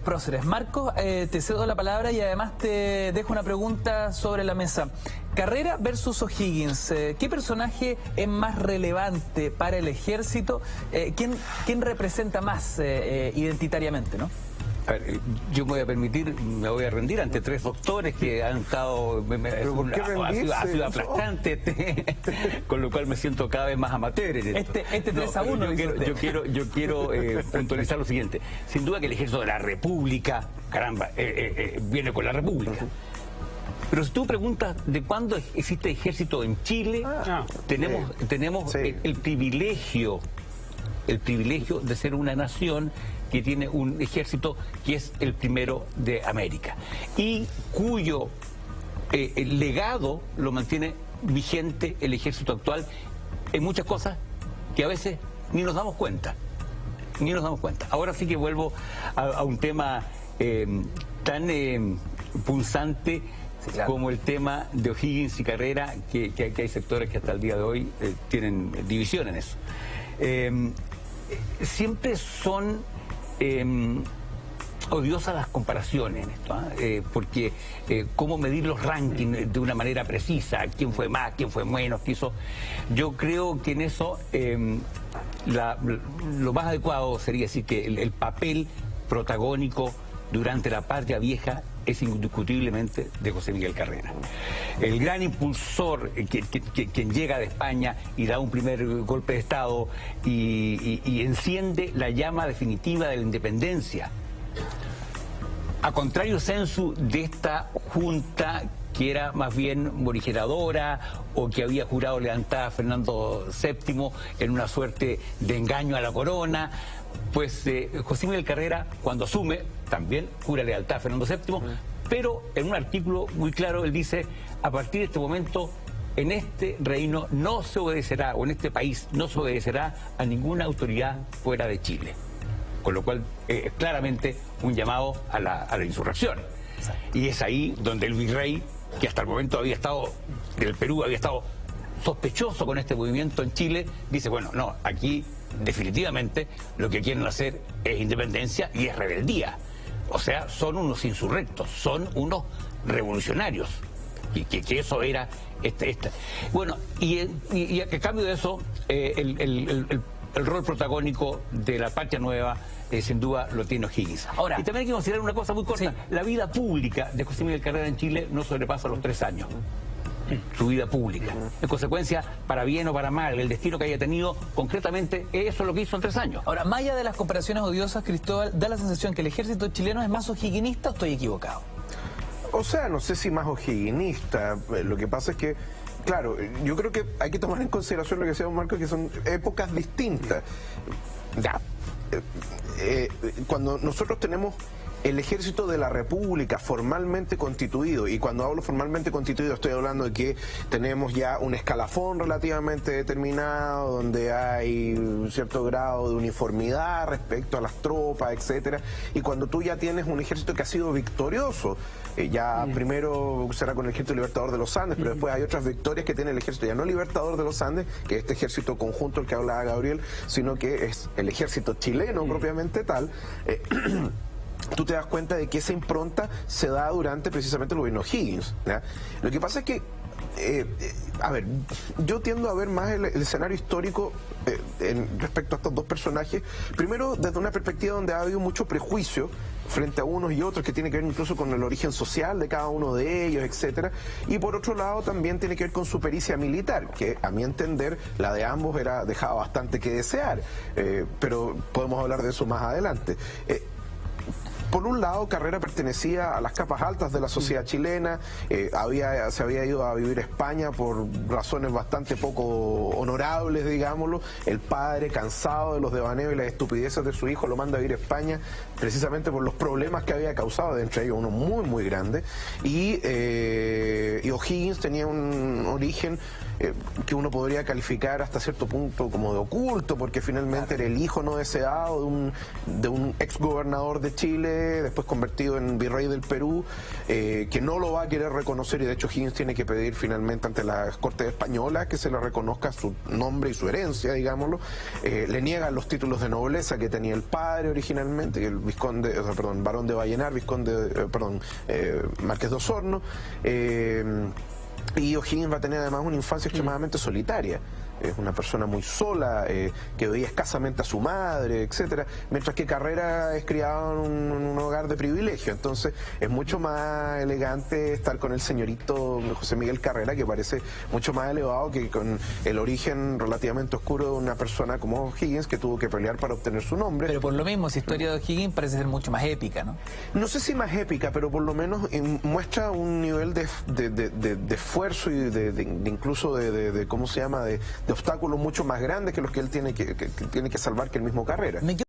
próceres. Marcos, te cedo la palabra y además te dejo una pregunta sobre la mesa. Carrera versus O'Higgins, ¿qué personaje es más relevante para el ejército? ¿Quién representa más identitariamente, no? A ver, yo me voy a permitir, me voy a rendir ante tres doctores que han estado... ha sido aplastante, con lo cual me siento cada vez más amateur en esto. Este 3-1. Yo quiero puntualizar lo siguiente. Sin duda que el ejército de la República, caramba, viene con la República. Pero si tú preguntas de cuándo existe ejército en Chile, tenemos sí. el privilegio de ser una nación que tiene un ejército que es el primero de América y cuyo legado lo mantiene vigente el ejército actual en muchas cosas que a veces ni nos damos cuenta. Ahora sí que vuelvo a un tema tan punzante, sí, claro, como el tema de O'Higgins y Carrera, que hay sectores que hasta el día de hoy tienen división en eso. Siempre son odiosas las comparaciones en esto, porque cómo medir los rankings de una manera precisa, quién fue más, quién fue menos, qué hizo. Yo creo que en eso lo más adecuado sería decir que el papel protagónico durante la Patria Vieja es indiscutiblemente de José Miguel Carrera. El gran impulsor, quien llega de España y da un primer golpe de Estado y enciende la llama definitiva de la independencia. A contrario sensu de esta junta que era más bien morigeradora o que había jurado lealtad a Fernando VII en una suerte de engaño a la corona, pues José Miguel Carrera, cuando asume, también jura lealtad a Fernando VII, pero en un artículo muy claro él dice: a partir de este momento, en este reino no se obedecerá, o en este país no se obedecerá a ninguna autoridad fuera de Chile. Con lo cual, es claramente un llamado a la insurrección. Y es ahí donde el virrey, que hasta el momento del Perú había estado sospechoso con este movimiento en Chile, dice: bueno, no, aquí definitivamente lo que quieren hacer es independencia y es rebeldía. O sea, son unos insurrectos, son unos revolucionarios. Y que eso era Bueno, y a cambio de eso, el rol protagónico de la Patria Nueva sin duda lo tiene O'Higgins. Ahora, y también hay que considerar una cosa muy corta: sí, la vida pública de José Miguel Carrera en Chile no sobrepasa los 3 años. Su vida pública. En consecuencia, para bien o para mal, el destino que haya tenido, concretamente, eso es lo que hizo en 3 años. Ahora, más allá de las comparaciones odiosas, Cristóbal, da la sensación que el ejército chileno es más o'higginista, ¿o estoy equivocado? O sea, no sé si más o'higginista. Lo que pasa es que, claro, yo creo que hay que tomar en consideración lo que decía don Marcos, que son épocas distintas. Ya. Cuando nosotros tenemos el ejército de la República formalmente constituido, y cuando hablo formalmente constituido estoy hablando de que tenemos ya un escalafón relativamente determinado, donde hay un cierto grado de uniformidad respecto a las tropas, etcétera, y cuando tú ya tienes un ejército que ha sido victorioso, primero será con el ejército libertador de los Andes, pero después hay otras victorias que tiene el ejército ya no libertador de los Andes, que es este ejército conjunto del que hablaba Gabriel, sino que es el ejército chileno propiamente tal. Tú te das cuenta de que esa impronta se da durante precisamente el gobierno O'Higgins, ¿ya? Lo que pasa es que, a ver, yo tiendo a ver más el escenario histórico respecto a estos dos personajes, primero desde una perspectiva donde ha habido mucho prejuicio frente a unos y otros, que tiene que ver incluso con el origen social de cada uno de ellos, etcétera, y por otro lado también tiene que ver con su pericia militar, que a mi entender la de ambos dejaba bastante que desear, pero podemos hablar de eso más adelante. Por un lado, Carrera pertenecía a las capas altas de la sociedad chilena, se había ido a vivir a España por razones bastante poco honorables, digámoslo. El padre, cansado de los devaneos y las estupideces de su hijo, lo manda a vivir a España precisamente por los problemas que había causado, de entre ellos uno muy, muy grande. Y O'Higgins tenía un origen que uno podría calificar hasta cierto punto como de oculto, porque finalmente era el hijo no deseado de un ex gobernador de Chile, Chile, después convertido en virrey del Perú, que no lo va a querer reconocer, y de hecho Higgins tiene que pedir finalmente ante las Cortes Españolas que se le reconozca su nombre y su herencia, digámoslo. Le niegan los títulos de nobleza que tenía el padre originalmente, el vizconde, barón de Vallenar, Marqués de Osorno, y O'Higgins va a tener además una infancia extremadamente solitaria. Es una persona muy sola, que veía escasamente a su madre, etcétera, mientras que Carrera es criado en un hogar de privilegio. Entonces es mucho más elegante estar con el señorito José Miguel Carrera, que parece mucho más elevado que con el origen relativamente oscuro de una persona como O'Higgins, que tuvo que pelear para obtener su nombre. Pero por lo mismo, esa historia de O'Higgins parece ser mucho más épica, ¿no? No sé si más épica, pero por lo menos muestra un nivel de esfuerzo y incluso de ¿cómo se llama?, de obstáculos mucho más grandes que los que él tiene que salvar que el mismo Carrera.